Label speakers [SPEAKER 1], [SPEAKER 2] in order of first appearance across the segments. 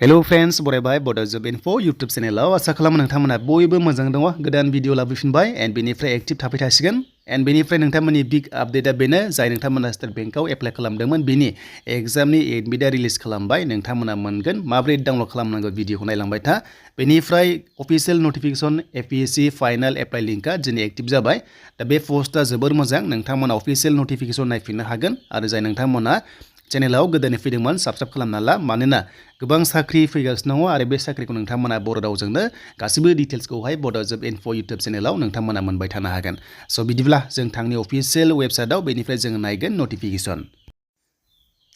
[SPEAKER 1] hello friends बरायबाय बडो जब info YouTube चैनलाव आसा खालामो नोंथांमोना बयबो मोजां दङ गोदान भिडिअ लाबोफिनबाय एन्ड बेनिफ्राय एक्टिभ थाबाय थासिगोन एन्ड बेनिफ्राय नोंथांमोननि बिग आपडेटआ बेनो जाय नोंथांमोना स्टेट बेंकआव एप्लाइ खालामदोंमोन बिनि एग्जामनि एडमिटआ रिलिज खालामबाय नोंथांमोना मोनगोन माबोरै डाउनलड खालामनांगौ भिडिअखौ नायलांबाय था बेनिफ्राय अफिशियेल नटिफिकेशन APSC फाइनाल एप्लाइ लिंकआ दिनै एक्टिभ जाबाय दा बे पस्टआ जोबोर मोजां नोंथांमोना अफिशियेल नटिफिकेशन नायफिननो हागोन आरो जाय नोंथांमोना चेनेलाव गोदानै फैदोंमोन साबस्क्राइब खालामना ला मानोना गोबां साख्रि फैगासिनो दङ आरो बे साख्रिखौ नोंथांमोना बर' रावजोंनो गासिबो डिटेल्सखौहाय बड' जब इनफो यूट्यूब चेनेलाव नोंथांमोना मोनबाय थानो हागोन स' बिदिब्ला जों थांनि अफिशियेल वेबसाइटआव बेनिफ्राय जों नायगोन नटिफिकेशन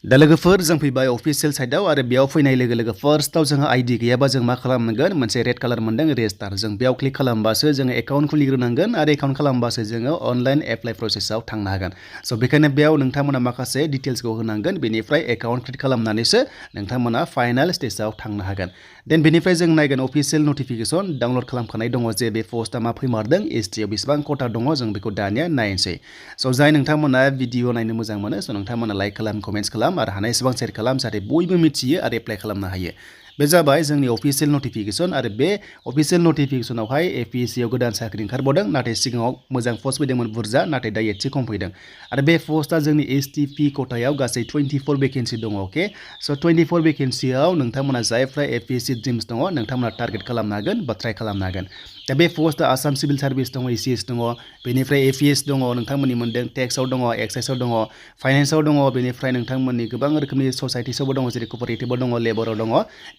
[SPEAKER 1] दा लोगोफोर जों फैबाय अफिशियेल साइटआव आरो बेयाव फैनाय लोगो लोगो फार्स्टआव जोंहा आइडि गैयाबा जों मा खालामनांगोन मोनसे रेड कालार मोनदों रेजिस्टार जों बेयाव क्लिक खालामबासो जोङो एकाउन्ट खुलिग्रोनांगोन आरो एकाउन्ट खालामबासो जोङो अनलाइन एप्लाइ प्रसेसआव थांनो हागोन स' बेखायनो बेयाव नोंथांमोना माखासे डिटेल्सखौ होनांगोन बेनिफ्राय एकाउन्ट क्रिएट खालामनानैसो नोंथांमोना फाइनाल स्टेजआव थांनो हागोन देन बेनिफ्राय जों नायगोन अफिशियेल नटिफिकेशन डाउनलड खालामखानाय दङ जे बे पस्टआ मा फैमारदों STआव बेसेबां खथा दङ जों बेखौ दानिया नायनोसै स' जाय नोंथांमोना भिडिअ नायनो मोजां मोनो स' नोंथांमोना लाइक खालाम कमेन्ट्स खालाम आरो हानाय एसेबां शेयार खालाम जाहाथे बयबो मिथियो आरो एप्लाइ खालामनो हायो बे जाबाय जोंनि अफिशियेल नटिफिकेशन आरो बे अफिशियेल नटिफिकेशनावहाय APSCआव गोदान साख्रि ओंखारबावदों नाथाय सिगाङाव मोजां पस्ट फैदोंमोन बुरजा नाथाय दा एसे खम फैदों आरो बे पस्टआ जोंनि STP खथायाव गासै 24 भेकेन्सि दङ अके स' 24 भेकेन्सियाव नोंथांमोना जायफ्रा APSC ड्रिम्स दङ नोंथांमोना टारगेट खालामनो हागोन बा ट्राइ खालामनो हागोन दा बे पस्टआ आसाम सिभिल सार्भिस दङ ECS दङ बेनिफ्राय APS दङ नोंथांमोननि मोनदों टेक्सआव दङ एक्साइसआव दङ फाइनेन्सआव दङ बेनिफ्राय नोंथांमोननि गोबां रोखोमनि ससाइटिसआवबो दङ जेरै कपारेटिभआव दङ लेबाराव दङ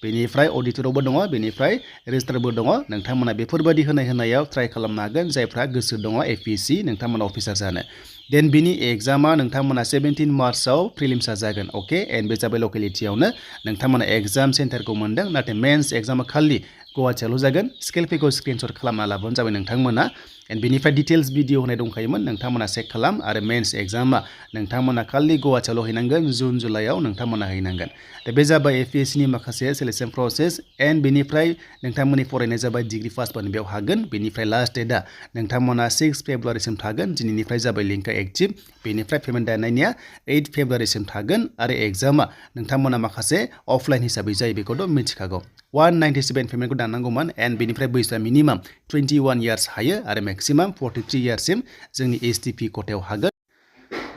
[SPEAKER 1] बेनिफ्राय अडिटरावबो दङ बेनिफ्राय रेजिस्टारबो दङ नोंथांमोना बेफोरबायदि होनायाव ट्राइ खालामनो हागोन जायफ्रा गोसो दङ APSC नोंथांमोना अफिसार जानो देन बिनि एग्जामा नोंथांमोना 17 मार्चआव प्रिलिम्सआ जागोन अके एन्ड बे जाबाय लकेलिटियावनो नोंथांमोना एग्जाम सेन्टारखौ मोनदों नाथाय मेन्स एग्जामा खालि गुवाहाटियावल' जागोन स्केल पेखौ स्क्रिनशट खालामना लाबानो जाबाय नोंथांमोना एन्ड बेनिफ्राय डिटेल्स भिडिअ होनाय दंखायोमोन नोंथांमोना चेक खालाम आरो मेन्स एग्जामा नोंथांमोना खालि गुवाहाटियावल' हैनांगोन जुन जुलाइआव नोंथांमोना हैनांगोन दा बे जाबाय APSCनि माखासे सिलेक्शन प्रसेस एन्ड बेनिफ्राय नोंथांमोननि फरायनाय जाबाय डिग्री पास बानो बेयाव हागोन बेनिफ्राय लास्ट डेटआ नोंथांमोना 6 फेब्रुवारिसिम थागोन दिनैनिफ्राय जाबाय लिंकआ एक्टिभ बेनिफ्राय पेमेन्ट दाननायनिया 8 फेब्रुवारिसिम थागोन आरो एग्जामा नोंथांमोना माखासे अफलाइन हिसाबै जायो बेखौथ' मिथिखागौ 197 पेमेन्टखौ दाननांगौमोन एन्ड बेनिफ्राय बैसोआ मिनिमाम 21 इयार्स हायो आरो मेक्सिमाम 43 इयार्ससिम जोंनि STP खथायाव हागोन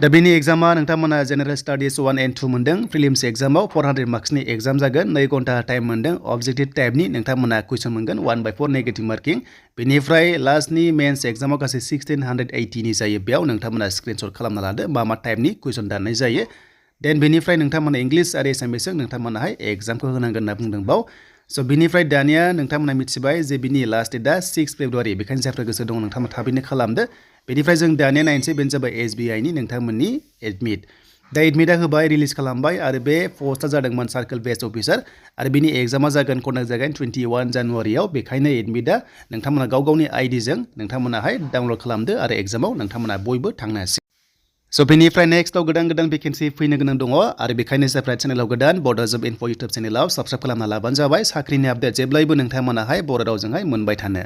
[SPEAKER 1] दा बेनि एग्जामा नोंथांमोना जेनेरेल स्टाडिज 1 एन्ड 2 मोनदों प्रिलिम्स एग्जामाव 400 मार्क्सनि एग्जाम जागोन 2 घन्टा टाइम मोनदों अबजेक्टिभ टाइपनि नोंथांमोना कुइसन मोनगोन 1/4 नेगेटिभ मार्किं बेनिफ्राय लास्टनि मेन्स एग्जामाव गासै 1680नि जायो बेयाव नोंथांमोना स्क्रिनशट खालामना लादो मा टाइपनि कुइसन दाननाय जायो देन बेनिफ्राय नोंथांमोना इंलिश आरो एसामिसजों नोंथांमोनाहाय एग्जामखौ होनांगोन होनना बुंदों बाव स' बिनिफ्राय दानिया नोंथांमोना मिथिबाय जे बिनि लास्ट डेटआ 6 फेब्रुवारि बेखायनो जायफ्रा गोसो दङ नोंथांमोना थाबैनो खालामदो बेनिफ्राय जों दानिया नायनोसै बेनो जाबाय SBIनि नोंथांमोननि एडमिट दा एडमिटआ होबाय रिलिज खालामबाय आरो बे पस्टआ जादोंमोन सार्केल बेस्ड अफिसार आरो बिनि एग्जामा जागोन कन्डाक्ट जागोन 21 जानुवारियाव बेखायनो एडमिटआ नोंथांमोना गाव गावनि आइडिजों नोंथांमोनाहाय डाउनलड खालामदो आरो एग्जामाव नोंथांमोना बयबो थांनो हासिगोन स' बेनिफ्राय नेक्स्टआव गोदान भेकेन्सि फैनो गोनां दङ आरो बेखायनो जायफ्रा चेनेलाव गोदान बड' जब इनफो यूट्यूब चेनेलाव साबस्क्राइब खालामना लाबानो जाबाय साख्रिनि आपडेट जेब्लायबो नोंथांमोनाहाय बर' रावजोंहाय मोनबाय थानो